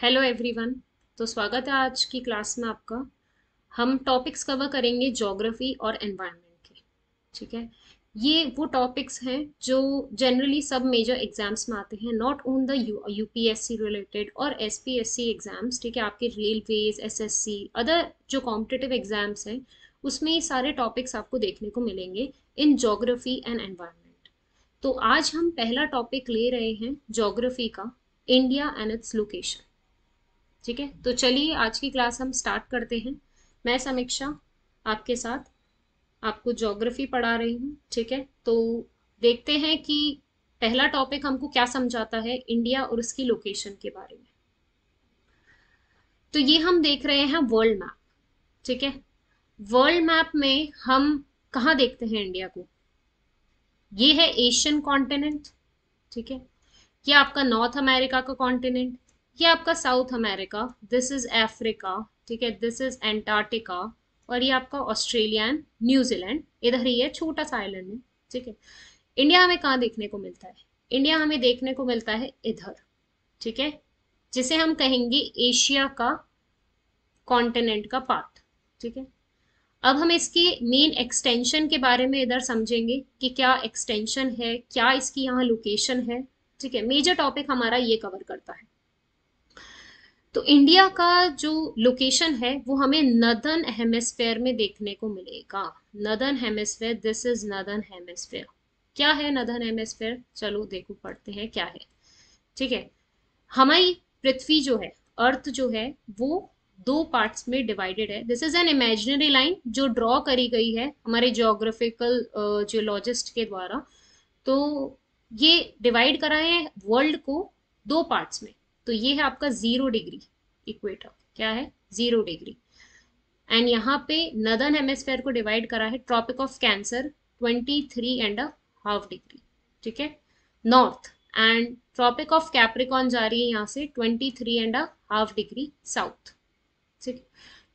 Hello everyone. तो स्वागत है आज की क्लास में आपका। हम टॉपिक्स कवर करेंगे ज्योग्राफी और एनवायरनमेंट के। ठीक है। ये वो टॉपिक्स हैं जो जनरली सब मेजर एग्जाम्स में आते हैं, not own the UPSC related और एसपीएससी एग्जाम्स। ठीक है, आपके रेलवेज, एसएससी, अदर जो कॉम्पिटिटिव एग्जाम्स हैं उसमें ये सारे टॉपिक्स आपको देखने को मिलेंगे इन ज्योग्राफी एंड एनवायरनमेंट। तो आज हम पहला टॉपिक ले रहे हैं ज्योग्राफी का, इंडिया एंड इट्स लोकेशन। ठीक है, तो चलिए आज की क्लास हम स्टार्ट करते हैं। मैं समीक्षा आपके साथ आपको ज्योग्राफी पढ़ा रही हूँ। ठीक है, तो देखते हैं कि पहला टॉपिक हमको क्या समझाता है इंडिया और उसकी लोकेशन के बारे में। तो ये हम देख रहे हैं वर्ल्ड मैप। ठीक है, वर्ल्ड मैप में हम कहाँ देखते हैं इंडिया को? ये है एशियन कॉन्टिनेंट। ठीक है, ये आपका नॉर्थ अमेरिका का कॉन्टिनेंट, ये आपका south America, this is Africa. ठीक है, दिस इज एंटार्क्टिका, और ये आपका ऑस्ट्रेलिया एंड न्यूजीलैंड इधर ही है, छोटा सा आइलैंड है। ठीक है, इंडिया हमें कहाँ देखने को मिलता है? इंडिया हमें देखने को मिलता है इधर। ठीक है, जिसे हम कहेंगे एशिया का कॉन्टिनेंट का पार्ट। ठीक है, अब हम इसके मेन एक्सटेंशन के बारे में इधर समझेंगे कि क्या एक्सटेंशन है, क्या इसकी यहाँ लोकेशन है। ठीक है, मेजर टॉपिक हमारा ये कवर करता है। तो इंडिया का जो लोकेशन है वो हमें नदर्न हेमिस्फेयर में देखने को मिलेगा। Northern hemisphere, this is northern hemisphere. क्या है नदर्न हेमिस्फेयर? चलो देखो पढ़ते हैं क्या है। ठीक है, हमारी पृथ्वी जो है, अर्थ जो है, वो दो पार्ट्स में डिवाइडेड है। This is an imaginary line जो ड्रॉ करी गई है हमारे जियोग्राफिकल जियोलॉजिस्ट के द्वारा। तो ये डिवाइड करा है वर्ल्ड को दो पार्ट्स में। तो ये है आपका 0 डिग्री इक्वेटर। क्या है? 0 डिग्री। एंड यहाँ पे नदर्न हेमिस्फेयर को डिवाइड करा है ट्रॉपिक ऑफ कैंसर 23.5 डिग्री। ठीक है, north, and tropic of Capricorn जा रही है यहाँ से 23.5 डिग्री साउथ। ठीक है,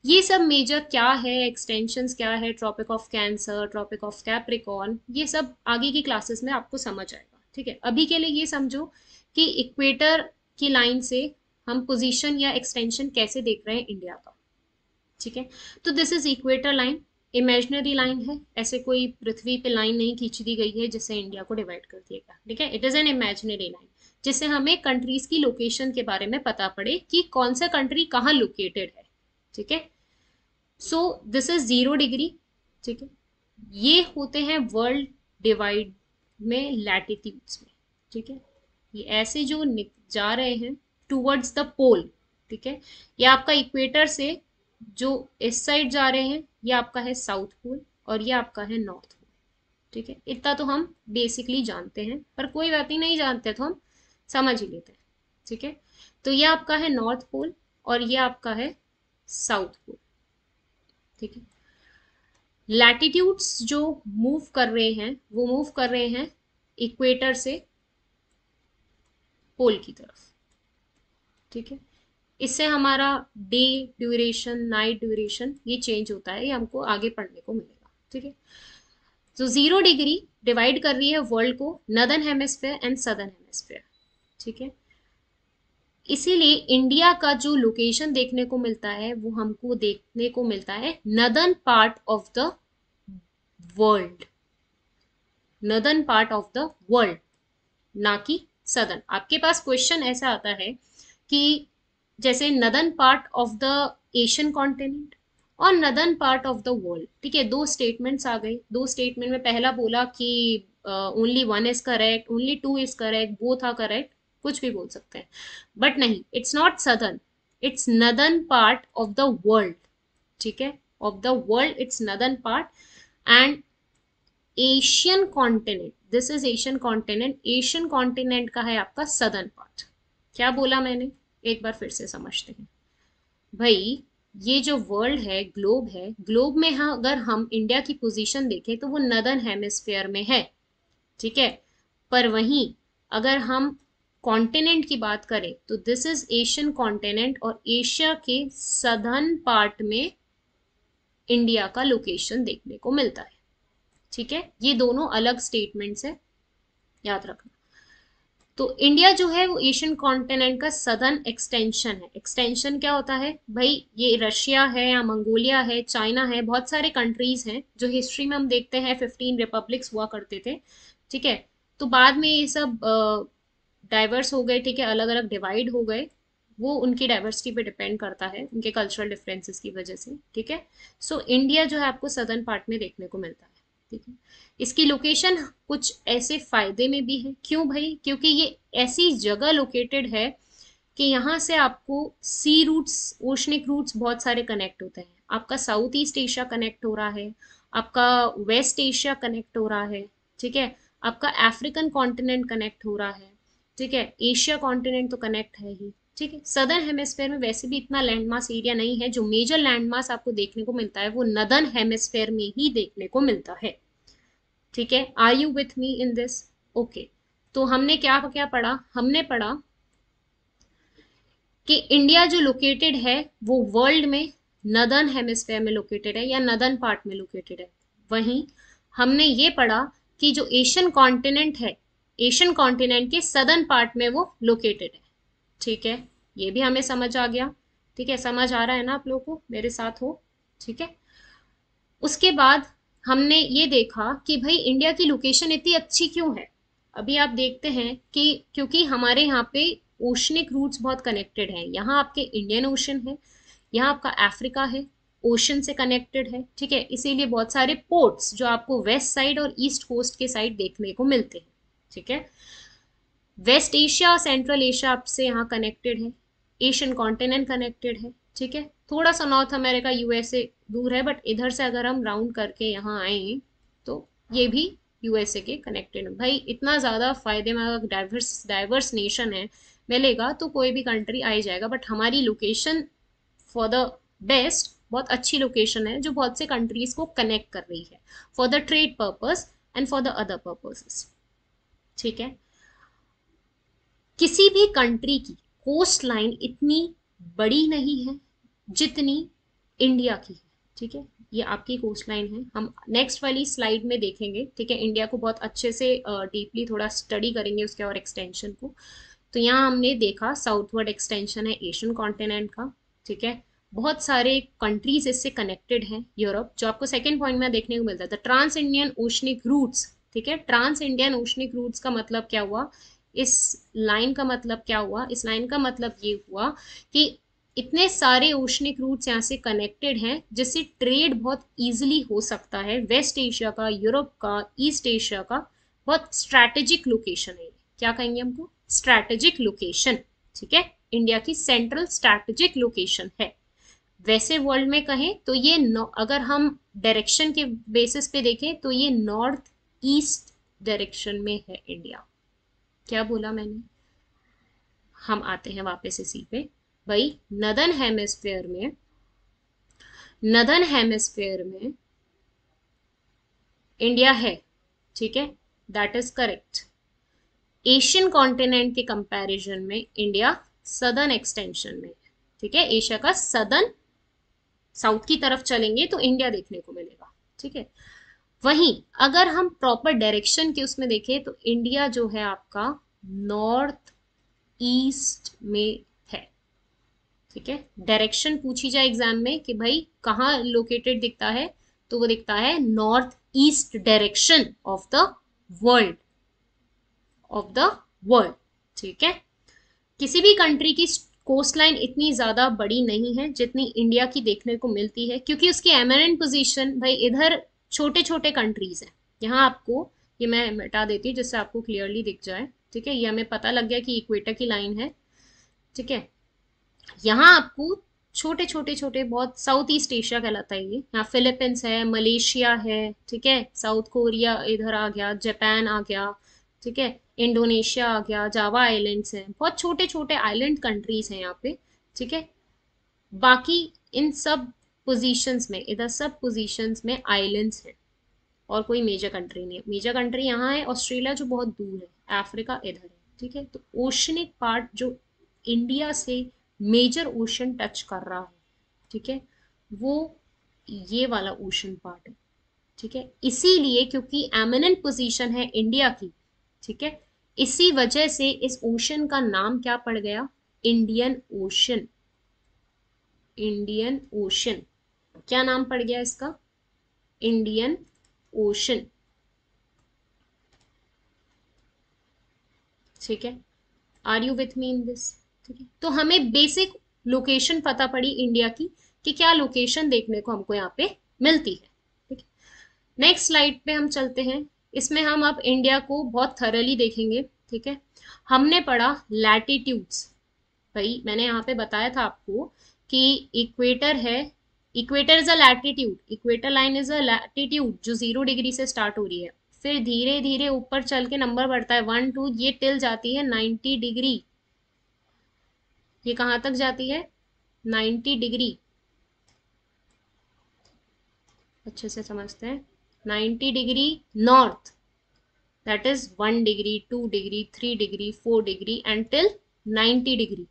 ये सब मेजर क्या है, एक्सटेंशंस क्या है, tropic of cancer, tropic of Capricorn, ये सब आगे की क्लासेस में आपको समझ आएगा। ठीक है, अभी के लिए ये समझो कि इक्वेटर की लाइन से हम पोजीशन या एक्सटेंशन कैसे देख रहे हैं इंडिया का। ठीक है, तो this is equator line, imaginary line है, ऐसे कोई पृथ्वी पे लाइन नहीं खींच दी गई है जिससे इंडिया को डिवाइड कर दिया गया। ठीक है, it is an imaginary line जिससे हमें कंट्रीज की लोकेशन के बारे में पता पड़े कि कौन सा कंट्री कहाँ लोकेटेड है। ठीक है, सो दिस इज 0 डिग्री। ठीक है, ये होते हैं वर्ल्ड डिवाइड में लैटिट्यूड्स में। ठीक है, ये ऐसे जो जा रहे हैं टूवर्ड्स द पोल। ठीक है, ये आपका इक्वेटर से जो इस साइड जा रहे हैं ये आपका है साउथ पोल और ये आपका है नॉर्थ पोल। ठीक है, इतना तो हम बेसिकली जानते हैं, पर कोई बात नहीं जानते तो हम समझ ही लेते हैं। ठीक है, तो ये आपका है नॉर्थ पोल और ये आपका है साउथ पोल। ठीक है, लैटिट्यूड्स जो मूव कर रहे हैं वो मूव कर रहे हैं इक्वेटर से पोल की तरफ। ठीक है, इससे हमारा डे ड्यूरेशन, नाइट ड्यूरेशन ये चेंज होता है, ये हमको आगे पढ़ने को मिलेगा। ठीक है, तो 0 डिग्री डिवाइड कर रही है वर्ल्ड को northern hemisphere and southern hemisphere. ठीक है, इसीलिए इंडिया का जो लोकेशन देखने को मिलता है वो हमको देखने को मिलता है northern part of the world. Northern part of the world, ना कि सदर्न। आपके पास क्वेश्चन ऐसा आता है कि जैसे northern part of the Asian continent और northern part of the world. ठीक है, दो स्टेटमेंट्स आ गए। दो स्टेटमेंट में पहला बोला कि only one is correct, only two is correct, both are correct, कुछ भी बोल सकते हैं। बट नहीं, it's not southern, it's northern part of the world. ठीक है, of the world it's northern part. And Asian continent, this is Asian continent, Asian continent का है आपका सदर्न पार्ट। क्या बोला मैंने? एक बार फिर से समझते हैं भाई। ये जो वर्ल्ड है, ग्लोब है, ग्लोब में हाँ अगर हम इंडिया की पोजीशन देखें तो वो नदर्न हेमिस्फेयर में है। ठीक है, पर वहीं अगर हम कॉन्टिनेंट की बात करें तो दिस इज एशियन कॉन्टिनेंट और एशिया के सदर्न पार्ट में इंडिया का लोकेशन देखने को मिलता है। ठीक है, ये दोनों अलग स्टेटमेंट्स है, याद रखना। तो इंडिया जो है वो एशियन कॉन्टिनेंट का सदर्न एक्सटेंशन है। एक्सटेंशन क्या होता है भाई, ये रशिया है या मंगोलिया है, चाइना है, बहुत सारे कंट्रीज हैं जो हिस्ट्री में हम देखते हैं 15 रिपब्लिक्स हुआ करते थे, ठीक है। तो बाद में ये सब डाइवर्स हो गए, ठीक है, अलग अलग डिवाइड हो गए। वो उनकी डाइवर्सिटी पे डिपेंड करता है, उनके कल्चरल डिफरेंसेस की वजह से, ठीक है। सो इंडिया जो है आपको सदर्न पार्ट में देखने को मिलता है, ठीक है। इसकी लोकेशन कुछ ऐसे फायदे में भी है, क्यों भाई, क्योंकि ये ऐसी जगह लोकेटेड है कि यहाँ से आपको सी रूट्स, ओशनिक रूट्स बहुत सारे कनेक्ट होते हैं। आपका साउथ ईस्ट एशिया कनेक्ट हो रहा है, आपका वेस्ट एशिया कनेक्ट हो रहा है, ठीक है, आपका अफ्रीकन कॉन्टिनेंट कनेक्ट हो रहा है, ठीक है, एशिया कॉन्टिनेंट तो कनेक्ट है ही, ठीक है। सदर्न हेमिस्फेयर में वैसे भी इतना लैंडमास एरिया नहीं है, जो मेजर लैंडमास आपको देखने को मिलता है वो नदर्न हेमिस्फेयर में ही देखने को मिलता है, ठीक है। Are you with me in this? Okay. तो हमने क्या क्या पढ़ा, हमने पढ़ा कि इंडिया जो लोकेटेड है वो वर्ल्ड में नदर्न हेमिस्फेयर में लोकेटेड है या नदर्न पार्ट में लोकेटेड है। वहीं हमने ये पढ़ा कि जो एशियन कॉन्टिनेंट है, एशियन कॉन्टिनेंट के सदर्न पार्ट में वो लोकेटेड है, ठीक है। ये भी हमें समझ आ गया, ठीक है, समझ आ रहा है ना आप लोगों को, मेरे साथ हो, ठीक है। उसके बाद हमने ये देखा कि भाई इंडिया की लोकेशन इतनी अच्छी क्यों है। अभी आप देखते हैं कि क्योंकि हमारे यहाँ पे ओशनिक रूट्स बहुत कनेक्टेड हैं। यहाँ आपके इंडियन ओशन है, यहाँ आपका अफ्रीका है, ओशन से कनेक्टेड है, ठीक है। इसीलिए बहुत सारे पोर्ट्स जो आपको वेस्ट साइड और ईस्ट कोस्ट के साइड देखने को मिलते हैं, ठीक है। वेस्ट एशिया और सेंट्रल एशिया आपसे यहाँ कनेक्टेड है, एशियन कॉन्टिनेंट कनेक्टेड है, ठीक है। थोड़ा सा नॉर्थ अमेरिका यूएसए दूर है, बट इधर से अगर हम राउंड करके यहाँ आए तो ये भी यूएसए के कनेक्टेड है। भाई इतना ज़्यादा फायदे में अगर डाइवर्स डाइवर्स नेशन है मिलेगा तो कोई भी कंट्री आ ही जाएगा, बट हमारी लोकेशन फॉर द बेस्ट बहुत अच्छी लोकेशन है जो बहुत से कंट्रीज को कनेक्ट कर रही है for the trade purpose and for the other purposes, ठीक है। किसी भी कंट्री की कोस्ट लाइन इतनी बड़ी नहीं है जितनी इंडिया की है, ठीक है। ये आपकी कोस्ट लाइन है, हम नेक्स्ट वाली स्लाइड में देखेंगे, ठीक है। इंडिया को बहुत अच्छे से डीपली थोड़ा स्टडी करेंगे उसके और एक्सटेंशन को। तो यहाँ हमने देखा साउथवर्ड एक्सटेंशन है एशियन कॉन्टिनेंट का, ठीक है। बहुत सारे कंट्रीज इससे कनेक्टेड हैं, यूरोप जो आपको सेकेंड पॉइंट में देखने को मिलता है, ट्रांस इंडियन ओशनिक रूट्स, ठीक है। ट्रांस इंडियन ओशनिक रूट्स का मतलब क्या हुआ, इस लाइन का मतलब क्या हुआ, इस लाइन का मतलब ये हुआ कि इतने सारे ओशनिक रूट्स यहाँ से कनेक्टेड हैं जिससे ट्रेड बहुत इजीली हो सकता है। वेस्ट एशिया का, यूरोप का, ईस्ट एशिया का बहुत स्ट्रैटेजिक लोकेशन है। क्या कहेंगे हमको, स्ट्रैटेजिक लोकेशन, ठीक है। इंडिया की सेंट्रल स्ट्रैटेजिक लोकेशन है। वैसे वर्ल्ड में कहें तो ये अगर हम डायरेक्शन के बेसिस पे देखें तो ये नॉर्थ ईस्ट डायरेक्शन में है इंडिया। क्या बोला मैंने, हम आते हैं वापस इसी पे। भाई नदर्न हेमिस्फेयर में, नदर्न हेमिस्फेयर में इंडिया है, ठीक है, that is correct. Asian continent के कंपैरिजन में इंडिया सदर्न एक्सटेंशन में है, ठीक है। एशिया का सदर्न, साउथ की तरफ चलेंगे तो इंडिया देखने को मिलेगा, ठीक है। वहीं अगर हम प्रॉपर डायरेक्शन के उसमें देखें तो इंडिया जो है आपका नॉर्थ ईस्ट में है, ठीक है। डायरेक्शन पूछी जाए एग्जाम में कि भाई कहाँ लोकेटेड दिखता है, तो वो दिखता है north east direction of the world, of the world, ठीक है। किसी भी कंट्री की कोस्ट लाइन इतनी ज्यादा बड़ी नहीं है जितनी इंडिया की देखने को मिलती है, क्योंकि उसकी एमिनेंट पोजीशन, भाई इधर छोटे छोटे कंट्रीज हैं। यहाँ आपको, ये मैं मिटा देती हूँ जिससे आपको क्लियरली दिख जाए, ठीक है। ये हमें पता लग गया कि इक्वेटर की लाइन है, ठीक है। यहाँ आपको छोटे छोटे छोटे बहुत, साउथ ईस्ट एशिया कहलाता है ये, यहाँ फिलीपींस है, मलेशिया है, ठीक है, साउथ कोरिया इधर आ गया, जापान आ गया, ठीक है, इंडोनेशिया आ गया, जावा आइलैंड्स हैं, बहुत छोटे छोटे आइलैंड कंट्रीज हैं यहाँ पे, ठीक है। बाकी इन सब पोजीशंस में, इधर सब पोजीशंस में आइलैंड्स हैं और कोई मेजर कंट्री नहीं है। मेजर कंट्री यहाँ है ऑस्ट्रेलिया जो बहुत दूर है, अफ्रीका इधर है, ठीक है। तो ओशनिक पार्ट जो इंडिया से मेजर ओशन टच कर रहा है, ठीक है, वो ये वाला ओशन पार्ट है, ठीक है। इसीलिए क्योंकि एमिनेंट पोजीशन है इंडिया की, ठीक है, इसी वजह से इस ओशन का नाम क्या पड़ गया, इंडियन ओशन। इंडियन ओशन क्या नाम पड़ गया इसका, इंडियन ओशन। ठीक है, are you with me in this. ठीक है, तो हमें बेसिक लोकेशन पता पड़ी इंडिया की कि क्या लोकेशन देखने को हमको यहाँ पे मिलती है। ठीक है, नेक्स्ट स्लाइड पे हम चलते हैं। इसमें हम अब इंडिया को बहुत थरली देखेंगे। ठीक है, हमने पढ़ा लैटिट्यूड्स। भाई मैंने यहाँ पे बताया था आपको कि इक्वेटर है, equator is a latitude, equator line is a latitude जो 0 डिग्री से स्टार्ट हो रही है, फिर धीरे धीरे ऊपर चल के नंबर बढ़ता है 1 2, ये टिल जाती है 90 डिग्री। ये कहाँ तक जाती है, 90 डिग्री। अच्छे से समझते हैं, 90 degree north, that is 1 degree 2 degree 3 degree 4 degree and till 90 degree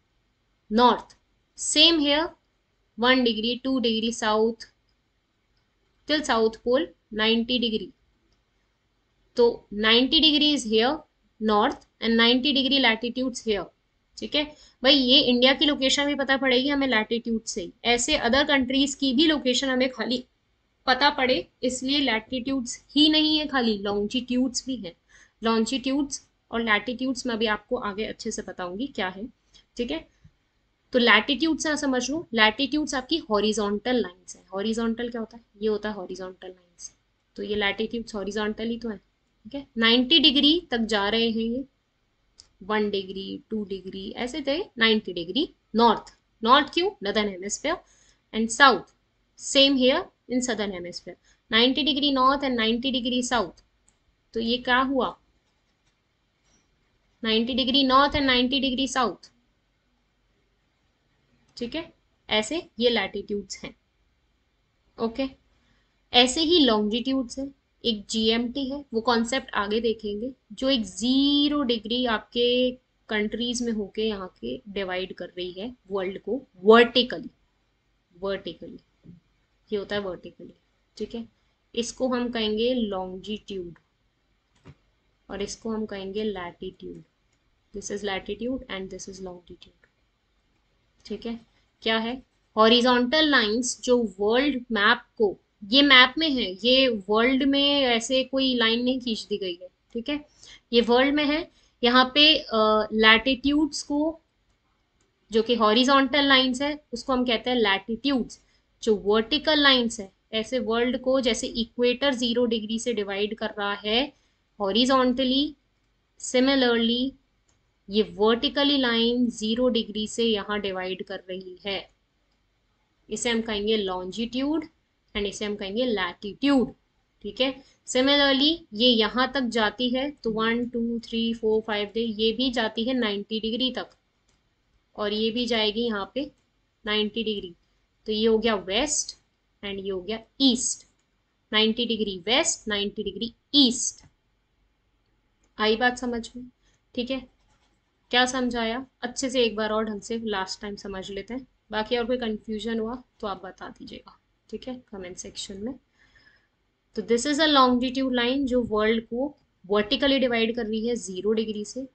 north. Same here, 1 degree 2 degree south till south pole 90 degree. तो 90 degree is here north and 90 degree latitudes here. ठीक है भाई, ये इंडिया की लोकेशन भी पता पड़ेगी हमें लैटिट्यूड से ही, ऐसे अदर कंट्रीज की भी लोकेशन हमें खाली पता पड़े इसलिए लैटिट्यूड्स ही नहीं है, खाली लॉन्जिट्यूड्स भी है। लॉन्जिट्यूड्स और लैटिट्यूड्स मैं भी आपको आगे अच्छे से बताऊंगी क्या है। ठीक है, तो लैटिट्यूड्स ना समझ लो, लैटिट्यूड्स आपकी हॉरिजॉन्टल लाइंस है। हॉरिजॉन्टल क्या होता है, ये होता है हॉरिजॉन्टल लाइंस। तो ये लैटिट्यूड्स हॉरिजॉन्टल ही तो है। ठीक है, 90 डिग्री तक जा रहे हैं ये, 1 डिग्री 2 डिग्री ऐसे थे 90 डिग्री नॉर्थ। नॉर्थ क्यों, northern hemisphere and south same here in southern hemisphere. 90 degree north and 90 degree south, तो ये क्या हुआ, 90 degree north and 90 degree south. ठीक है, ऐसे ये लैटिट्यूड्स हैं। ओके, ऐसे ही लॉन्जिट्यूड्स है, एक जीएमटी है, वो कॉन्सेप्ट आगे देखेंगे, जो एक 0 डिग्री आपके कंट्रीज में होके यहाँ के डिवाइड कर रही है वर्ल्ड को वर्टिकली। वर्टिकली ये होता है वर्टिकली। ठीक है, इसको हम कहेंगे लॉन्जिट्यूड और इसको हम कहेंगे latitude. This is latitude and this is longitude. ठीक है, क्या है, हॉरिजॉन्टल लाइंस जो वर्ल्ड मैप को, ये मैप में है, ये वर्ल्ड में ऐसे कोई लाइन नहीं खींच दी गई है। ठीक है, ये वर्ल्ड में है। यहाँ पे लैटिट्यूड्स को, जो कि हॉरिजॉन्टल लाइंस है, उसको हम कहते हैं लैटिट्यूड्स। जो वर्टिकल लाइंस है, ऐसे वर्ल्ड को जैसे इक्वेटर 0 डिग्री से डिवाइड कर रहा है हॉरिजॉन्टली, सिमिलरली ये वर्टिकली लाइन 0 डिग्री से यहाँ डिवाइड कर रही है। इसे हम कहेंगे लॉन्जिट्यूड एंड इसे हम कहेंगे लैटिट्यूड। ठीक है, सिमिलरली ये यहाँ तक जाती है तो 1 2 3 4 5 दे, ये भी जाती है 90 डिग्री तक और ये भी जाएगी यहाँ पे 90 डिग्री। तो ये हो गया वेस्ट एंड ये हो गया east. 90 degree west, 90 degree east. आई बात समझ में। ठीक है, क्या समझाया अच्छे से एक बार और ढंग से लास्ट टाइम समझ लेते हैं, बाकी और कोई कंफ्यूजन हुआ तो आप बता दीजिएगा। ठीक है, कमेंट सेक्शन में। तो this is a longitude line जो वर्ल्ड को वर्टिकली डिवाइड कर रही है 0 डिग्री से,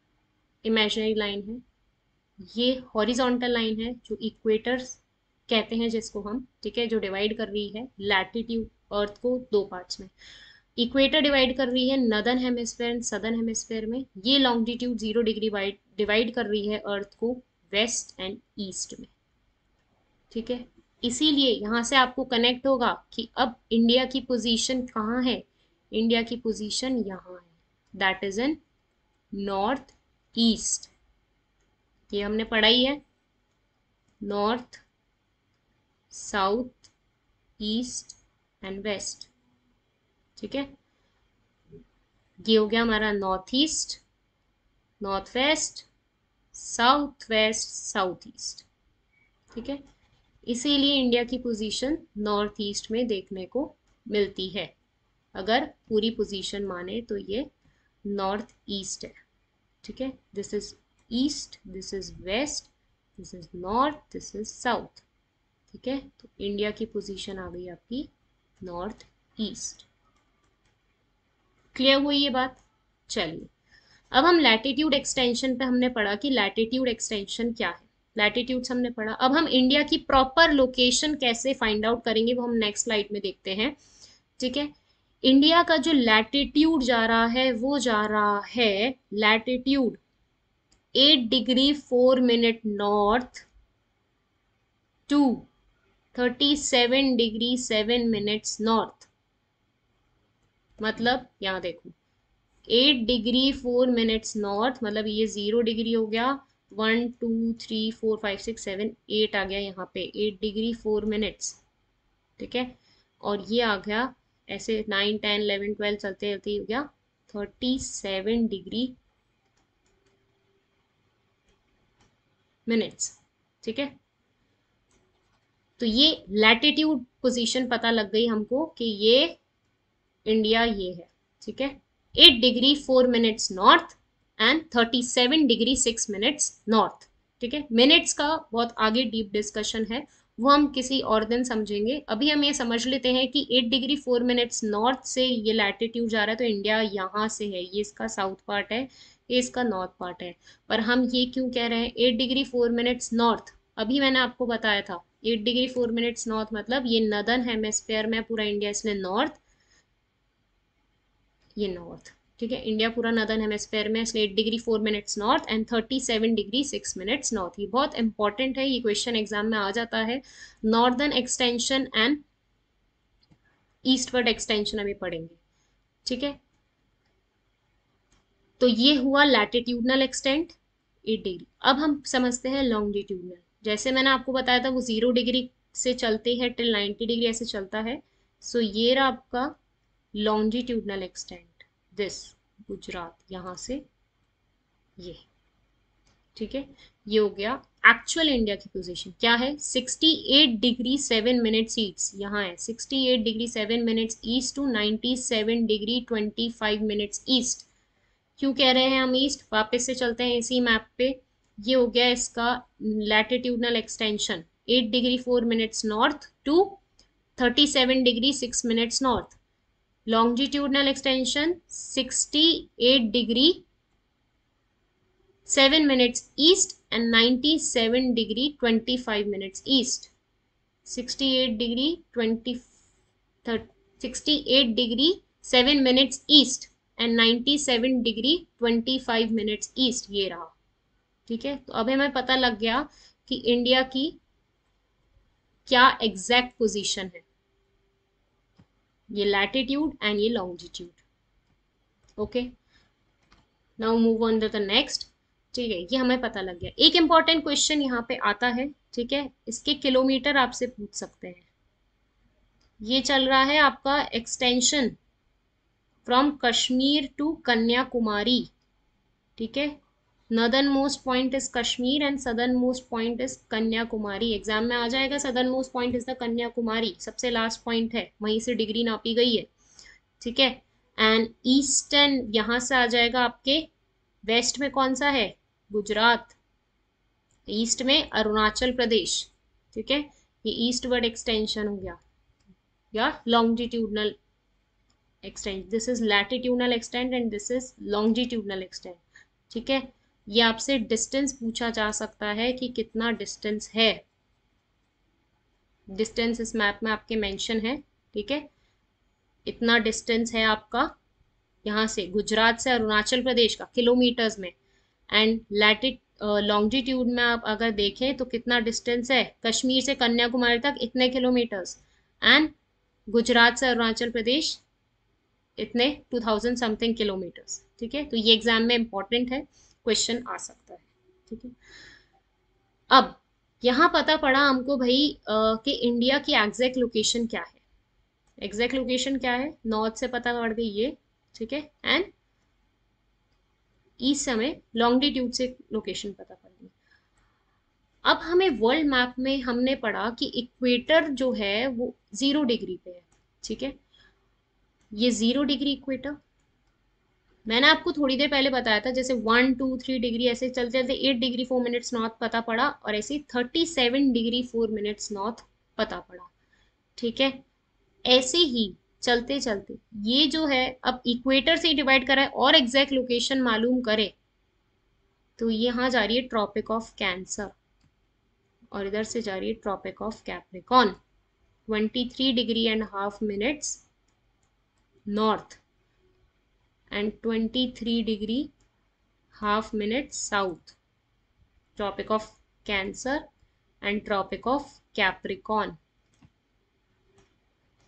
इमेजिनरी लाइन है। ये हॉरिजॉन्टल लाइन है जो इक्वेटर कहते हैं जिसको हम, ठीक है, जो डिवाइड कर रही है लैटिट्यूड अर्थ को दो पार्ट्स में। इक्वेटर डिवाइड कर रही है northern hemisphere and southern hemisphere में। ये लॉन्जिट्यूड 0 डिग्री डिवाइड कर रही है अर्थ को वेस्ट एंड ईस्ट में। ठीक है, इसीलिए यहां से आपको कनेक्ट होगा कि अब इंडिया की पोजीशन कहाँ है। इंडिया की पोजीशन यहाँ है, that is in north east. ये हमने पढ़ाई है, north south east and west. ठीक है, ये हो गया हमारा north east, north west, south west, south east. ठीक है, इसीलिए इंडिया की पोजीशन नॉर्थ ईस्ट में देखने को मिलती है। अगर पूरी पोजीशन माने तो ये नॉर्थ ईस्ट है। ठीक है, this is east, this is west, this is north, this is south. ठीक है, तो इंडिया की पोजीशन आ गई आपकी नॉर्थ ईस्ट। क्लियर हुई ये बात। चलिए, अब हम लैटिट्यूड एक्सटेंशन पे हमने पढ़ा कि लैटिट्यूड एक्सटेंशन क्या है, लैटिट्यूड्स हमने पढ़ा। अब हम इंडिया की प्रॉपर लोकेशन कैसे फाइंड आउट करेंगे वो हम नेक्स्ट स्लाइड में देखते हैं। ठीक है, इंडिया का जो लैटिट्यूड जा रहा है वो जा रहा है latitude 8 degree 4 minute north to 37 degree 7 minutes north. मतलब यहाँ देखो 8 डिग्री 4 मिनट्स नॉर्थ, मतलब ये 0 डिग्री हो गया, 1 2 3 4 5 6 7 8 आ गया यहाँ पे 8 डिग्री 4 मिनट्स। ठीक है, और ये आ गया ऐसे 9 10 11 12 चलते चलते हो गया 37 डिग्री मिनट्स। ठीक है, तो ये लैटिट्यूड पोजीशन पता लग गई हमको कि ये इंडिया ये है। ठीक है, 8 degree 4 minutes north and 37 degree 6 minutes north. ठीक है, मिनट्स का बहुत आगे डीप डिस्कशन है, वो हम किसी और दिन समझेंगे। अभी हम ये समझ लेते हैं कि 8 डिग्री 4 मिनट्स नॉर्थ से ये लैटिट्यूड जा रहा है, तो इंडिया यहाँ से है, ये इसका साउथ पार्ट है, ये इसका नॉर्थ पार्ट है। पर हम ये क्यों कह रहे हैं 8 डिग्री 4 मिनट्स नॉर्थ? अभी मैंने आपको बताया था 8 डिग्री 4 मिनट्स नॉर्थ मतलब ये नदर्न हेमिस्फेयर में पूरा इंडिया, इसलिए नॉर्थ, ये नॉर्थ। ठीक है, इंडिया पूरा नदर्न हेमिस्फेयर में, इसलिए 8 degree 4 minutes north and 37 degree 6 minutes north. ये बहुत इंपॉर्टेंट है, ये क्वेश्चन एग्जाम में आ जाता है। Northern extension and eastward extension अभी पढ़ेंगे। ठीक है, तो ये हुआ लैटिट्यूडनल एक्सटेंट 8 डिग्री। अब हम समझते हैं लॉन्गिट्यूडनल। जैसे मैंने आपको बताया था वो 0 डिग्री से चलते हैं टिल 90 डिग्री ऐसे चलता है। सो ये रहा आपका लॉन्जिट्यूडनल एक्सटेंट, दिस गुजरात यहाँ से ये। ठीक है, ये हो गया एक्चुअल इंडिया की पोजीशन क्या है, 68 डिग्री 7 मिनट्स ईस्ट, यहाँ है 68 degree 7 minutes east to 97 degree 25 minutes east. क्यों कह रहे हैं हम ईस्ट, वापस से चलते हैं इसी मैप पे। ये हो गया इसका latitudinal extension 8 degree 4 minutes north to 37 degree 6 minutes north. Longitudinal extension 68 degree 7 minutes east and 97 degree 25 minutes east. 68 degree 7 minutes east and 97 degree 25 minutes east, ये रहा। ठीक है, तो अब हमें पता लग गया कि इंडिया की क्या एग्जैक्ट पोजीशन है, ये लैटिट्यूड एंड ये longitude. Okay, now move on to the next. ठीक है, ये हमें पता लग गया। एक इंपॉर्टेंट क्वेश्चन यहाँ पे आता है, ठीक है, इसके किलोमीटर आपसे पूछ सकते हैं। ये चल रहा है आपका extension from Kashmir to Kanyakumari. ठीक है, northern most point is Kashmir and southern most point is Kanyakumari. Exam में आ जाएगा, southern most point is the Kanyakumari, सबसे लास्ट पॉइंट है, वहीं से डिग्री नापी गई है। ठीक है, एंड ईस्टर्न यहां से आ जाएगा आपके, वेस्ट में कौन सा है, गुजरात, ईस्ट में अरुणाचल प्रदेश। ठीक है, ये ईस्टवर्ड एक्सटेंशन हो गया या longitudinal extend, this is latitudinal extend and this is longitudinal extend. ठीक है, ये आपसे डिस्टेंस पूछा जा सकता है कि कितना डिस्टेंस है, डिस्टेंस इस मैप में आपके मेंशन है। ठीक है, इतना डिस्टेंस है आपका यहाँ से गुजरात से अरुणाचल प्रदेश का किलोमीटर्स में, एंड लॉन्जिट्यूड में आप अगर देखें तो कितना डिस्टेंस है, कश्मीर से कन्याकुमारी तक इतने किलोमीटर्स, एंड गुजरात से अरुणाचल प्रदेश इतने 2000 समथिंग किलोमीटर्स। ठीक है, तो ये एग्जाम में इंपॉर्टेंट है, क्वेश्चन आ सकता है। ठीक है, अब यहाँ पता पड़ा हमको भाई कि इंडिया की एग्जैक्ट लोकेशन क्या है। एग्जैक्ट लोकेशन क्या है, नॉर्थ से पता पड़ गई ये। ठीक है, एंड ईस्ट समय लॉन्गिट्यूड से लोकेशन पता पड़ गई। अब हमें वर्ल्ड मैप में हमने पढ़ा कि इक्वेटर जो है वो 0 डिग्री पे है। ठीक है, ये 0 डिग्री इक्वेटर, मैंने आपको थोड़ी देर पहले बताया था, जैसे 1 2 3 डिग्री ऐसे चलते चलते 8 डिग्री 4 मिनट्स नॉर्थ पता पड़ा, और ऐसे 37 डिग्री 4 मिनट्स नॉर्थ पता पड़ा। ठीक है, ऐसे ही चलते चलते ये जो है अब इक्वेटर से डिवाइड करा है और एग्जैक्ट लोकेशन मालूम करे तो यहाँ जा रही है ट्रॉपिक ऑफ कैंसर और इधर से जा रही है tropic of Capricorn 23.5 degree north and 23.5 degree south, tropic of cancer and tropic of Capricorn.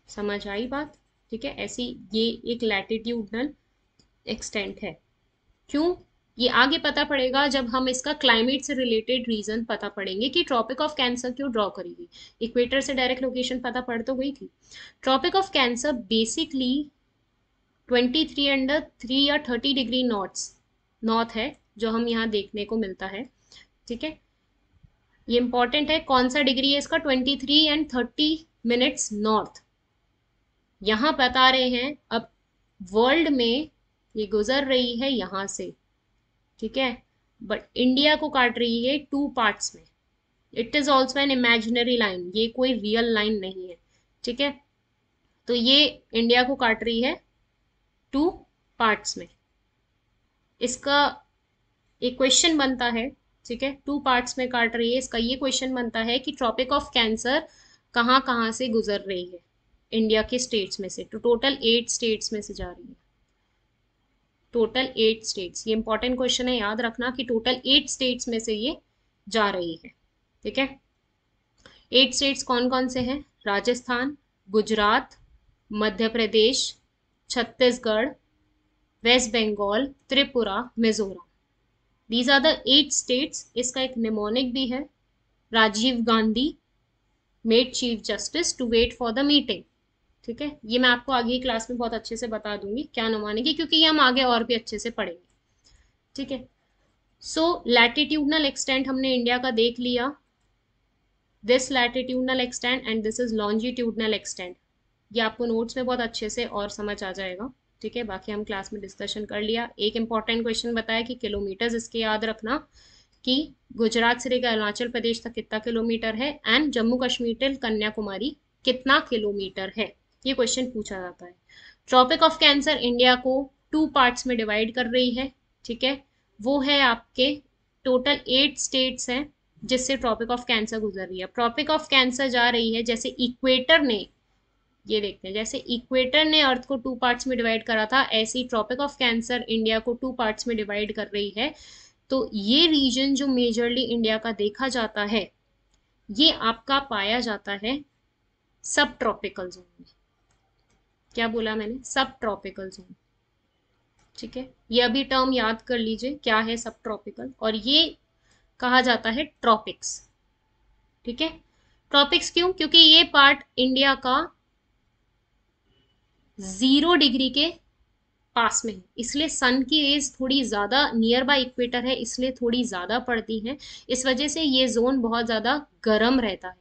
समझ आई बात? ठीक है, ऐसी ये एक लैटिट्यूडनल एक्सटेंट है। क्यों? ये आगे पता पड़ेगा जब हम इसका क्लाइमेट से रिलेटेड रीजन पता पड़ेंगे कि ट्रॉपिक ऑफ कैंसर क्यों ड्रॉ करी गई। इक्वेटर से डायरेक्ट लोकेशन पता पड़ तो गई थी। ट्रॉपिक ऑफ कैंसर बेसिकली 23 या 30 डिग्री नॉर्थ है जो हम यहाँ देखने को मिलता है। ठीक है, ये इंपॉर्टेंट है। कौन सा डिग्री है इसका? 23 एंड 30 मिनट्स नॉर्थ। यहाँ बता रहे हैं अब वर्ल्ड में ये गुजर रही है यहाँ से, ठीक है, बट इंडिया को काट रही है 2 पार्ट्स में। It is also an imaginary line, ये कोई रियल लाइन नहीं है। ठीक है, तो ये इंडिया को काट रही है 2 पार्ट्स में। इसका एक क्वेश्चन बनता है, ठीक है, 2 पार्ट्स में काट रही है, इसका ये क्वेश्चन बनता है कि ट्रॉपिक ऑफ कैंसर कहाँ कहाँ से गुजर रही है इंडिया के स्टेट्स में से। तो टोटल 8 स्टेट्स में से जा रही है, टोटल 8 स्टेट्स। ये इंपॉर्टेंट क्वेश्चन है, याद रखना कि टोटल 8 स्टेट्स में से ये जा रही है। ठीक है, 8 स्टेट्स कौन कौन से हैं? Rajasthan, Gujarat, Madhya Pradesh, Chhattisgarh, West Bengal, Tripura, Mizoram. These are the 8 states. इसका एक निमोनिक भी है, Rajiv Gandhi made chief justice to wait for the meeting. ठीक है, ये मैं आपको आगे की क्लास में बहुत अच्छे से बता दूंगी क्या नुमानेगी, क्योंकि ये हम आगे और भी अच्छे से पढ़ेंगे। ठीक है, सो लैटिट्यूडनल एक्सटेंट हमने इंडिया का देख लिया, this latitudinal extent and this is longitudinal extent. ये आपको नोट्स में बहुत अच्छे से और समझ आ जाएगा। ठीक है, बाकी हम क्लास में डिस्कशन कर लिया। एक इंपॉर्टेंट क्वेश्चन बताया कि किलोमीटर्स, इसके याद रखना कि गुजरात से लेकर अरुणाचल प्रदेश तक कितना किलोमीटर है एंड जम्मू कश्मीर टिल कन्याकुमारी कितना किलोमीटर है, ये क्वेश्चन पूछा जाता है। ट्रॉपिक ऑफ कैंसर इंडिया को 2 पार्ट्स में डिवाइड कर रही है। ठीक है, वो है आपके टोटल 8 स्टेट्स हैं जिससे ट्रॉपिक ऑफ कैंसर गुजर रही है। ट्रॉपिक ऑफ कैंसर जा रही है जैसे इक्वेटर ने, ये देखते हैं, जैसे इक्वेटर ने अर्थ को 2 पार्ट्स में डिवाइड करा था, ऐसे ही ट्रॉपिक ऑफ कैंसर इंडिया को 2 पार्ट्स में डिवाइड कर रही है। तो ये रीजन जो मेजरली इंडिया का देखा जाता है, ये आपका पाया जाता है सब ट्रॉपिकल जोन में। क्या बोला मैंने? सब ट्रॉपिकल जोन। ठीक है, ये अभी टर्म याद कर लीजिए क्या है सब ट्रॉपिकल, और ये कहा जाता है ट्रॉपिक्स। ठीक है, ट्रॉपिक्स क्यों? क्योंकि ये पार्ट इंडिया का 0 डिग्री के पास में है, इसलिए सन की रेज थोड़ी ज्यादा नियर बाय इक्वेटर है, इसलिए थोड़ी ज्यादा पड़ती है। इस वजह से ये जोन बहुत ज्यादा गर्म रहता है।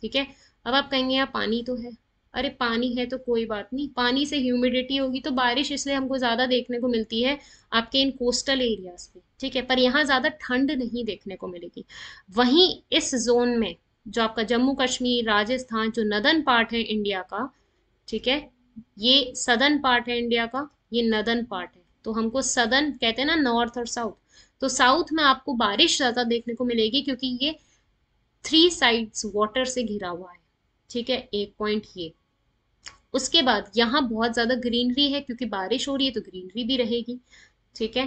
ठीक है, अब आप कहेंगे यार पानी तो है, अरे पानी है तो कोई बात नहीं, पानी से ह्यूमिडिटी होगी तो बारिश इसलिए हमको ज्यादा देखने को मिलती है आपके इन कोस्टल एरियाज पे। ठीक है, पर यहाँ ज्यादा ठंड नहीं देखने को मिलेगी। वहीं इस जोन में जो आपका जम्मू कश्मीर, राजस्थान, जो नदर्न पार्ट है इंडिया का, ठीक है, ये सदर्न पार्ट है इंडिया का, ये नदर्न पार्ट है। तो हमको सदर्न कहते हैं ना, नॉर्थ और साउथ, तो साउथ में आपको बारिश ज्यादा देखने को मिलेगी क्योंकि ये 3 साइड्स वाटर से घिरा हुआ है। ठीक है, एक पॉइंट ये। उसके बाद यहाँ बहुत ज्यादा ग्रीनरी है क्योंकि बारिश हो रही है तो ग्रीनरी भी रहेगी। ठीक है,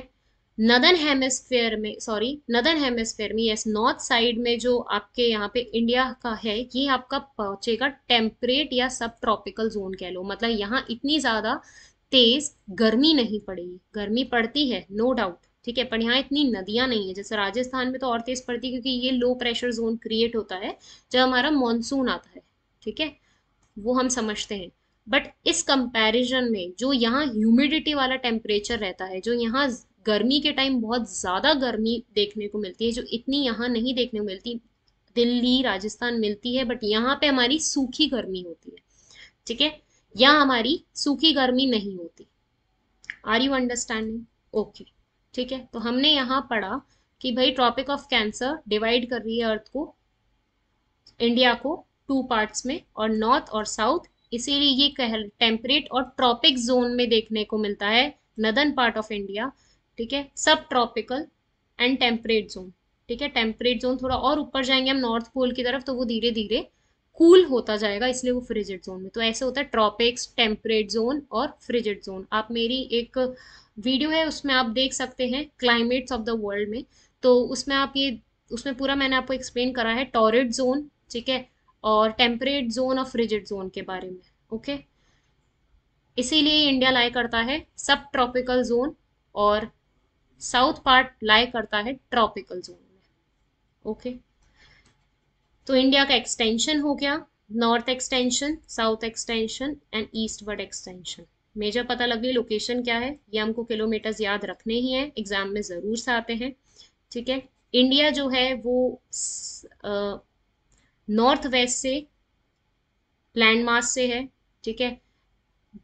नदर्न हेमिस्फेयर में, सॉरी नदर्न हेमिस्फेयर में, यस, नॉर्थ साइड में जो आपके यहाँ पे इंडिया का है, ये आपका पहुंचेगा टेम्परेट या सब ट्रॉपिकल जोन कह लो। मतलब यहाँ इतनी ज्यादा तेज गर्मी नहीं पड़ेगी, गर्मी पड़ती है नो डाउट, ठीक है, पर यहाँ इतनी नदियां नहीं है। जैसे राजस्थान में तो और तेज पड़ती है क्योंकि ये लो प्रेशर जोन क्रिएट होता है जब हमारा मानसून आता है। ठीक है, वो हम समझते हैं। बट इस कंपैरिजन में जो यहाँ ह्यूमिडिटी वाला टेम्परेचर रहता है, जो यहाँ गर्मी के टाइम बहुत ज्यादा गर्मी देखने को मिलती है, जो इतनी यहाँ नहीं देखने को मिलती, दिल्ली राजस्थान मिलती है, बट यहाँ पे हमारी सूखी गर्मी होती है। ठीक है, यहाँ हमारी सूखी गर्मी नहीं होती। Are you understanding? ओके, ठीक है, तो हमने यहाँ पढ़ा कि भाई ट्रॉपिक ऑफ कैंसर डिवाइड कर रही है अर्थ को, इंडिया को 2 पार्ट्स में, और नॉर्थ और साउथ इसीलिए ये टेम्परेट और ट्रॉपिक जोन में देखने को मिलता है, नदर्न पार्ट ऑफ इंडिया। ठीक है, सब ट्रॉपिकल एंड टेम्परेट जोन। ठीक है, टेम्परेट जोन थोड़ा और ऊपर जाएंगे हम नॉर्थ पोल की तरफ तो वो धीरे धीरे कूल होता जाएगा, इसलिए वो फ्रिजिड जोन में। तो ऐसे होता है ट्रॉपिक्स, टेम्परेट जोन और फ्रिजिड जोन। आप मेरी एक वीडियो है उसमें आप देख सकते हैं क्लाइमेट्स ऑफ द वर्ल्ड में, तो उसमें आप ये, उसमें पूरा मैंने आपको एक्सप्लेन करा है टॉरिड जोन, ठीक है, और टेम्परेट जोन और फ्रिजिड जोन के बारे में। ओके, इसीलिए इंडिया लाई करता है सब ट्रॉपिकल जोन और साउथ पार्ट लाई करता है ट्रॉपिकल जोन में। ओके, तो इंडिया का एक्सटेंशन हो गया, north extension, south extension and eastward extension. Major पता लग गई लोकेशन क्या है, ये हमको किलोमीटर्स याद रखने ही है, एग्जाम में जरूर से आते हैं। ठीक है, इंडिया जो है वो नॉर्थ वेस्ट से लैंड मास से है। ठीक है,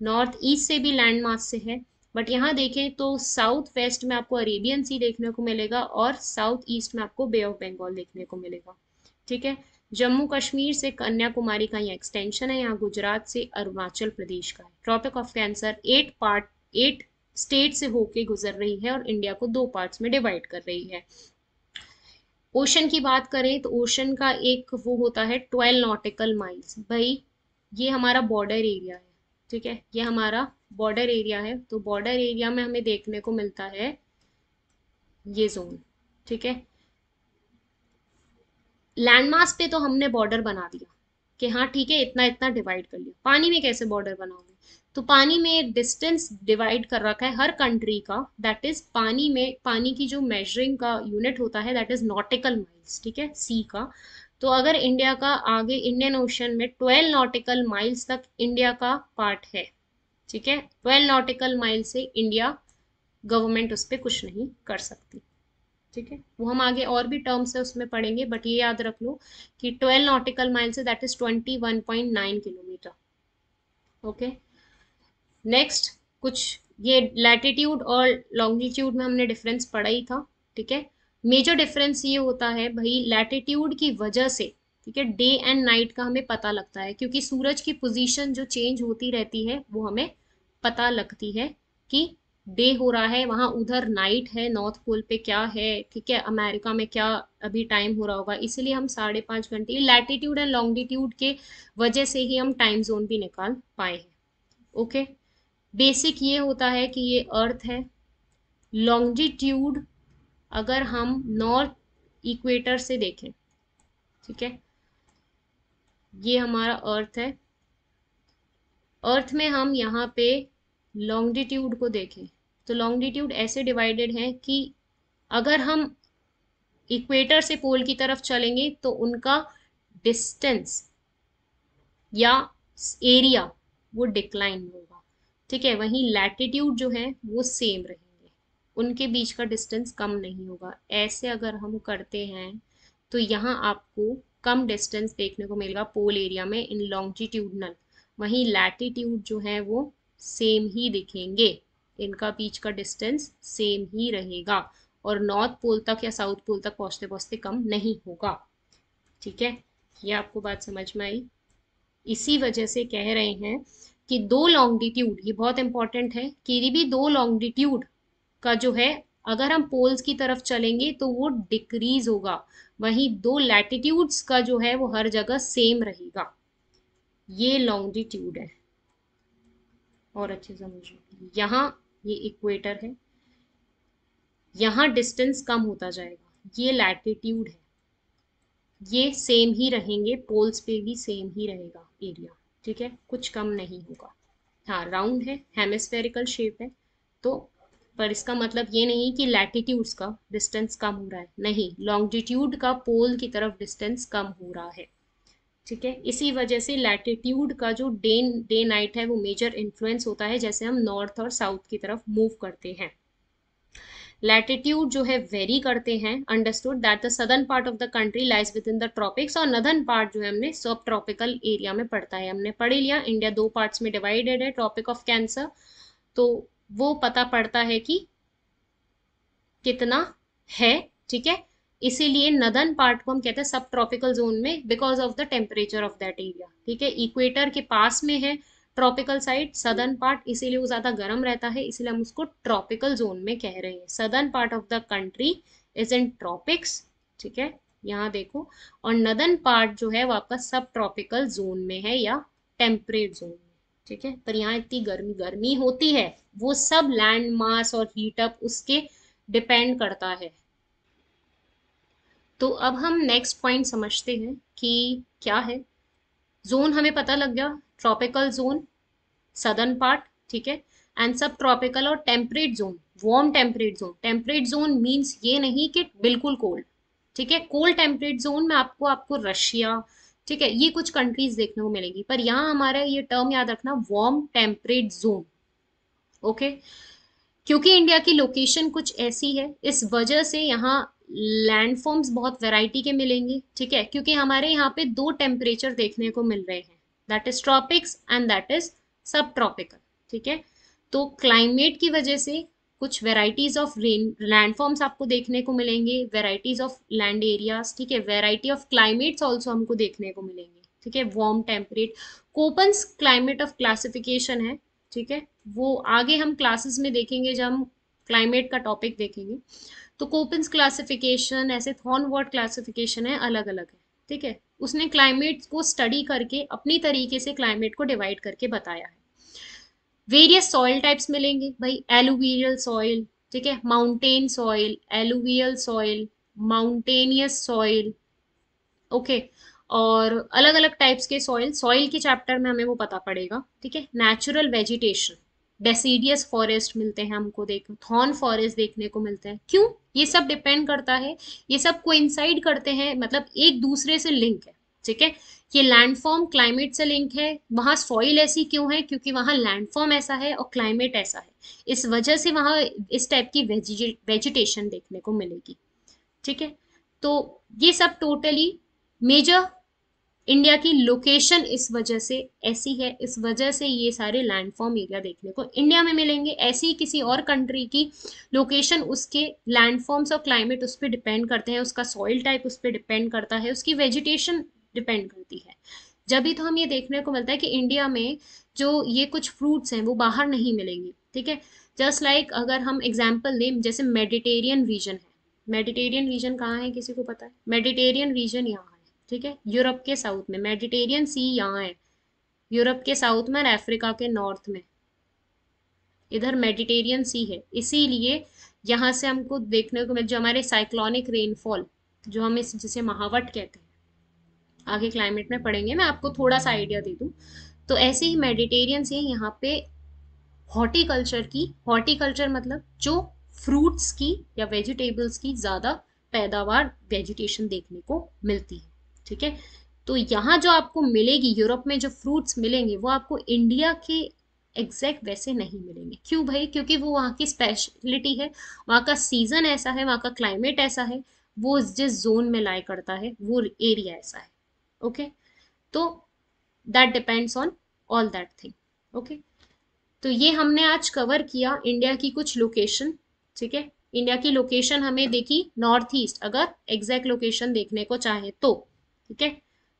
नॉर्थ ईस्ट से भी लैंड मास से है, बट यहाँ देखें तो साउथ वेस्ट में आपको अरेबियन सी देखने को मिलेगा और साउथ ईस्ट में आपको बे ऑफ बंगाल देखने को मिलेगा। ठीक है, जम्मू कश्मीर से कन्याकुमारी का ये एक्सटेंशन है, यहाँ गुजरात से अरुणाचल प्रदेश का है। ट्रॉपिक ऑफ कैंसर 8 स्टेट से होके गुजर रही है और इंडिया को 2 पार्ट्स में डिवाइड कर रही है। ओशन की बात करें तो ओशन का एक वो होता है 12 नॉटिकल माइल्स। भाई ये हमारा बॉर्डर एरिया है, ठीक है, ये हमारा बॉर्डर एरिया है, तो बॉर्डर एरिया में हमें देखने को मिलता है ये जोन। ठीक है, लैंडमास पे तो हमने बॉर्डर बना दिया कि हाँ ठीक है इतना इतना डिवाइड कर लिया। पानी में कैसे बॉर्डर बनाओगे, तो पानी में डिस्टेंस डिवाइड कर रखा है हर कंट्री का, दैट इज पानी में, पानी की जो मेजरिंग का यूनिट होता है दैट इज नॉटिकल माइल्स। ठीक है, सी का, तो अगर इंडिया का आगे इंडियन ओशन में 12 नॉटिकल माइल्स तक इंडिया का पार्ट है, ठीक है, 12 नॉटिकल माइल से इंडिया गवर्नमेंट उस पर कुछ नहीं कर सकती। ठीक है, वो हम आगे और भी टर्म्स है उसमें पढ़ेंगे, बट ये याद रख लो कि 12 nautical mile say that is 21.9 kilometre. Okay, next कुछ ये लैटिट्यूड और लॉन्गिट्यूड में हमने डिफरेंस पढ़ा ही था। ठीक है, मेजर डिफरेंस ये होता है भाई लैटिट्यूड की वजह से, ठीक है, डे एंड नाइट का हमें पता लगता है, क्योंकि सूरज की पोजीशन जो चेंज होती रहती है वो हमें पता लगती है कि डे हो रहा है वहां, उधर नाइट है, नॉर्थ पोल पे क्या है, ठीक है, अमेरिका में क्या अभी टाइम हो रहा होगा, इसलिए हम 5.5 घंटे लैटिट्यूड एंड लॉन्गिट्यूड के वजह से ही हम टाइम जोन भी निकाल पाए हैं। ओके, बेसिक ये होता है कि ये अर्थ है। लॉन्जिट्यूड अगर हम नॉर्थ इक्वेटर से देखें, ठीक है, ये हमारा अर्थ है, अर्थ में हम यहाँ पे लॉन्गिट्यूड को देखें तो लॉन्गिट्यूड ऐसे डिवाइडेड है कि अगर हम इक्वेटर से पोल की तरफ चलेंगे तो उनका डिस्टेंस या एरिया वो डिक्लाइन होगा। ठीक है, वहीं लैटिट्यूड जो है वो सेम रहेंगे, उनके बीच का डिस्टेंस कम नहीं होगा। ऐसे अगर हम करते हैं तो यहाँ आपको कम डिस्टेंस देखने को मिलेगा पोल एरिया में इन लॉन्जिट्यूडनल, वहीं लैटिट्यूड जो है वो सेम ही दिखेंगे, इनका बीच का डिस्टेंस सेम ही रहेगा और नॉर्थ पोल तक या साउथ पोल तक पहुंचते पहुंचते कम नहीं होगा। ठीक है, ये आपको बात समझ में आई। इसी वजह से कह रहे हैं कि 2 लॉन्गिट्यूड, ये बहुत इंपॉर्टेंट है कि भी 2 लॉन्गिट्यूड का जो है अगर हम पोल्स की तरफ चलेंगे तो वो डिक्रीज होगा, वहीं 2 लैटिट्यूड्स का जो है वो हर जगह सेम रहेगा। ये लॉन्गिट्यूड है, और अच्छे समझो, यहाँ ये इक्वेटर है, यहाँ डिस्टेंस कम होता जाएगा, ये लैटिट्यूड है, ये सेम ही रहेंगे, पोल्स पे भी सेम ही रहेगा एरिया। ठीक है, कुछ कम नहीं होगा। हाँ, राउंड है, हेमिस्फेरिकल शेप है, तो पर इसका मतलब ये नहीं कि लैटिट्यूड्स का डिस्टेंस कम हो रहा है, नहीं, लॉन्जिट्यूड का पोल की तरफ डिस्टेंस कम हो रहा है। ठीक है, इसी वजह से लैटिट्यूड का जो डे नाइट है वो मेजर इन्फ्लुएंस होता है जैसे हम नॉर्थ और साउथ की तरफ मूव करते हैं। लैटिट्यूड जो है वेरी करते हैं, understood that the southern part of the country lies with in the tropics, और नदर्न पार्ट जो है हमने सब ट्रॉपिकल एरिया में पड़ता है। हमने पढ़ लिया इंडिया 2 पार्ट्स में डिवाइडेड है, ट्रॉपिक ऑफ कैंसर, तो वो पता पड़ता है कि कितना है। ठीक है, इसीलिए नदर्न पार्ट को हम कहते हैं सब ट्रॉपिकल जोन में, because of the temperature of that area. ठीक है, इक्वेटर के पास में है ट्रॉपिकल साइड सदर्न पार्ट, इसीलिए वो ज्यादा गर्म रहता है, इसीलिए हम उसको ट्रॉपिकल जोन में कह रहे हैं। Southern part of the country is in tropics. ठीक है, यहाँ देखो, और नदर्न पार्ट जो है वो आपका सब ट्रॉपिकल जोन में है या टेम्परेट जोन में। ठीक है, पर यहाँ इतनी गर्मी गर्मी होती है, वो सब लैंड मास और हीट अप उसके डिपेंड करता है। तो अब हम नेक्स्ट पॉइंट समझते हैं कि क्या है। जोन हमें पता लग गया, ट्रॉपिकल जोन, सदर्न पार्ट, ठीक है, एंड सब ट्रॉपिकल और temperate zone, warm temperate zone. Temperate zone means ये नहीं कि बिल्कुल कोल्ड। ठीक है, कोल्ड टेम्परेट जोन में आपको आपको रशिया, ठीक है, ये कुछ कंट्रीज देखने को मिलेगी, पर यहाँ हमारा ये टर्म याद रखना, वार्म टेम्परेट जोन। ओके, क्योंकि इंडिया की लोकेशन कुछ ऐसी है, इस वजह से यहाँ लैंडफॉर्म्स बहुत वैरायटी के मिलेंगे। ठीक है, क्योंकि हमारे यहाँ पे दो टेम्परेचर देखने को मिल रहे हैं, that is tropics and that is सब ट्रॉपिकल। ठीक है, तो क्लाइमेट की वजह से कुछ वेराइटीज ऑफ रेन लैंडफॉर्म्स आपको देखने को मिलेंगे, वेराइटीज ऑफ लैंड एरियाज, ठीक है, वेराइटी ऑफ क्लाइमेट्स ऑल्सो हमको देखने को मिलेंगे। ठीक है, warm temperate, Koppen's climate of classification है। ठीक है, वो आगे हम क्लासेस में देखेंगे जब हम क्लाइमेट का टॉपिक देखेंगे। तो कोपेंस क्लासिफिकेशन ऐसे थॉर्नवर्थ क्लासिफिकेशन है, अलग अलग है। ठीक है, उसने क्लाइमेट को स्टडी करके अपनी तरीके से क्लाइमेट को डिवाइड करके बताया है। वेरियस सॉइल टाइप्स मिलेंगे भाई, एलुवियल सॉइल, ठीक है, mountain soil, alluvial soil, mountainous soil. Okay, और अलग अलग टाइप्स के सॉइल, सॉइल के चैप्टर में हमें वो पता पड़ेगा। ठीक है, नेचुरल वेजिटेशन, डेसीडियस फॉरेस्ट मिलते हैं हमको, देख थॉर्न फॉरेस्ट देखने को मिलते हैं। क्यों? ये सब डिपेंड करता है, ये सब कोइंसाइड करते हैं, मतलब एक दूसरे से लिंक है। ठीक है, ये लैंडफॉर्म क्लाइमेट से लिंक है, वहां सॉइल ऐसी क्यों है, क्योंकि वहां लैंडफॉर्म ऐसा है और क्लाइमेट ऐसा है, इस वजह से वहां इस टाइप की वेजिटेशन देखने को मिलेगी। ठीक है, तो ये सब टोटली मेजर इंडिया की लोकेशन इस वजह से ऐसी है, इस वजह से ये सारे लैंडफॉर्म एरिया देखने को इंडिया में मिलेंगे। ऐसे ही किसी और कंट्री की लोकेशन, उसके लैंडफॉर्म्स और क्लाइमेट उस पर डिपेंड करते हैं, उसका सॉइल टाइप उस पर डिपेंड करता है, उसकी वेजिटेशन डिपेंड करती है। जब भी तो हम ये देखने को मिलता है कि इंडिया में जो ये कुछ फ्रूट्स हैं वो बाहर नहीं मिलेंगे। ठीक है, जस्ट लाइक अगर हम एग्जाम्पल दें, जैसे मेडिटेरियन रीजन है, मेडिटेरियन रीजन कहाँ है किसी को पता है? मेडिटेरियन रीजन यहाँ है। ठीक है, यूरोप के साउथ में, मेडिटेरियन सी यहाँ है यूरोप के साउथ में और अफ्रीका के नॉर्थ में, इधर मेडिटेरियन सी है, इसीलिए यहाँ से हमको देखने को मिल, जो हमारे साइक्लोनिक रेनफॉल, जो हम इस जिसे महावट कहते हैं, आगे क्लाइमेट में पढ़ेंगे, मैं आपको थोड़ा सा आइडिया दे दूं। तो ऐसे ही मेडिटेरियन सी यहाँ पे हॉर्टिकल्चर की, हॉर्टिकल्चर मतलब जो फ्रूट्स की या वेजिटेबल्स की ज्यादा पैदावार, वेजिटेशन देखने को मिलती है। ठीक है, तो यहाँ जो आपको मिलेगी, यूरोप में जो फ्रूट्स मिलेंगे वो आपको इंडिया के एग्जैक्ट वैसे नहीं मिलेंगे। क्यों भाई? क्योंकि वो वहाँ की स्पेशलिटी है, वहाँ का सीजन ऐसा है, वहाँ का क्लाइमेट ऐसा है, वो जिस जोन में लाई करता है वो एरिया ऐसा है। ओके, तो that depends on all that thing. Okay, तो ये हमने आज कवर किया इंडिया की कुछ लोकेशन। ठीक है, इंडिया की लोकेशन हमें देखी नॉर्थ ईस्ट, अगर एग्जैक्ट लोकेशन देखने को चाहे तो। ठीक है,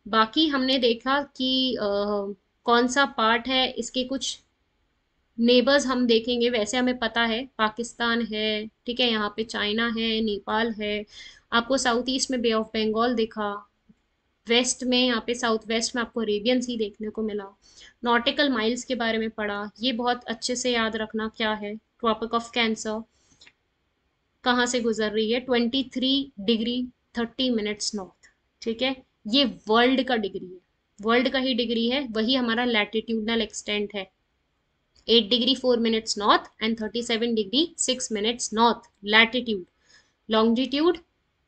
बाकी हमने देखा कि कौन सा पार्ट है, इसके कुछ नेबर्स हम देखेंगे, वैसे हमें पता है पाकिस्तान है, ठीक है, यहाँ पे चाइना है, नेपाल है, आपको साउथ ईस्ट में बे ऑफ बंगाल दिखा, वेस्ट में यहाँ पे साउथ वेस्ट में आपको अरेबियन सी देखने को मिला, नॉटिकल माइल्स के बारे में पढ़ा, ये बहुत अच्छे से याद रखना क्या है। ट्रॉपिक ऑफ कैंसर कहाँ से गुजर रही है? 23 डिग्री 30 मिनट्स नॉर्थ। ठीक है, ये वर्ल्ड का डिग्री है, वर्ल्ड का ही डिग्री है, वही हमारा लैटिट्यूडनल एक्सटेंट है। 8 degree 4 minutes north and 37 degree 6 minutes north latitude. Longitude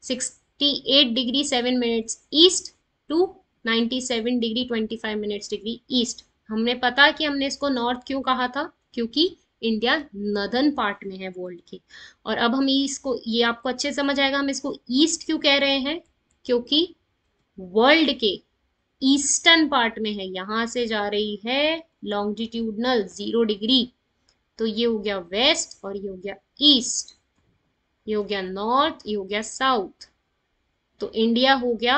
68 degree 7 minutes east to 97 degree 25 minutes east. हमने पता कि हमने इसको नॉर्थ क्यों कहा था, क्योंकि इंडिया नदर्न पार्ट में है वर्ल्ड के। और अब हम इसको, ये आपको अच्छे समझ आएगा, हम इसको ईस्ट क्यों कह रहे हैं, क्योंकि वर्ल्ड के ईस्टर्न पार्ट में है, यहां से जा रही है लॉन्गिट्यूडनल 0 डिग्री, तो ये हो गया वेस्ट और ये हो गया ईस्ट, ये हो गया नॉर्थ, ये हो गया साउथ। तो इंडिया हो गया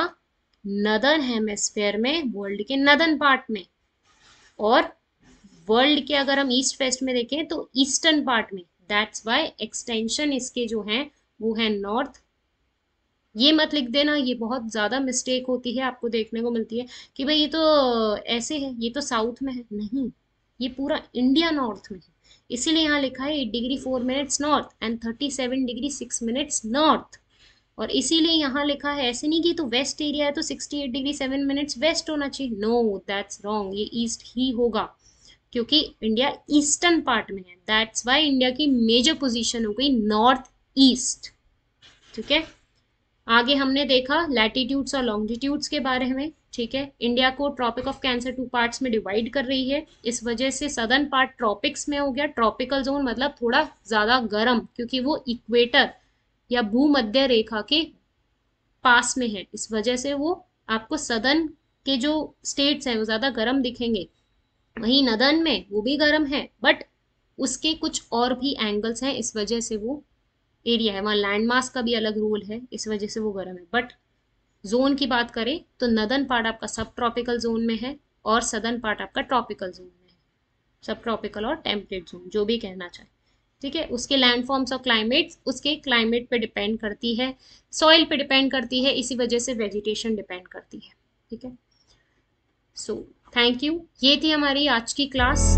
नदर्न हेमिस्फेयर में, वर्ल्ड के नदर्न पार्ट में, और वर्ल्ड के अगर हम ईस्ट वेस्ट में देखें तो ईस्टर्न पार्ट में। दैट्स वाई एक्सटेंशन इसके जो है वो है नॉर्थ। ये मत लिख देना, ये बहुत ज्यादा मिस्टेक होती है, आपको देखने को मिलती है कि भाई ये तो ऐसे है, ये तो साउथ में है। नहीं, ये पूरा इंडिया नॉर्थ में है, इसीलिए यहाँ लिखा है 8 degree 4 minutes north and 37 degree 6 minutes north. और इसीलिए यहाँ लिखा है, ऐसे नहीं कि तो वेस्ट एरिया है तो 68 डिग्री 7 मिनट्स वेस्ट होना चाहिए। नो, दैट्स रॉन्ग, ये ईस्ट ही होगा, क्योंकि इंडिया ईस्टर्न पार्ट में है। दैट्स वाई इंडिया की मेजर पोजीशन हो गई नॉर्थ ईस्ट। ठीक है, आगे हमने देखा लैटिट्यूड्स और लॉन्गिट्यूड्स के बारे में। ठीक है, इंडिया को ट्रॉपिक ऑफ कैंसर 2 पार्ट्स में डिवाइड कर रही है, इस वजह से सदर्न पार्ट ट्रॉपिक्स में हो गया। ट्रॉपिकल जोन मतलब थोड़ा ज्यादा गर्म, क्योंकि वो इक्वेटर या भूमध्य रेखा के पास में है, इस वजह से वो आपको सदर्न के जो स्टेट्स हैं वो ज्यादा गर्म दिखेंगे। वहीं नदर्न में वो भी गर्म है, बट उसके कुछ और भी एंगल्स हैं, इस वजह से वो एरिया है, वहाँ लैंड मास का भी अलग रूल है, इस वजह से वो गर्म है। बट जोन की बात करें तो नदर्न पार्ट आपका सब ट्रॉपिकल जोन में है और सदर्न पार्ट आपका ट्रॉपिकल जोन में है। सब ट्रॉपिकल और टेम्परेट जोन जो भी कहना चाहे। ठीक है, उसके लैंड फॉर्म्स और क्लाइमेट्स उसके क्लाइमेट पे डिपेंड करती है, सॉइल पे डिपेंड करती है, इसी वजह से वेजिटेशन डिपेंड करती है। ठीक है, सो थैंक यू, ये थी हमारी आज की क्लास।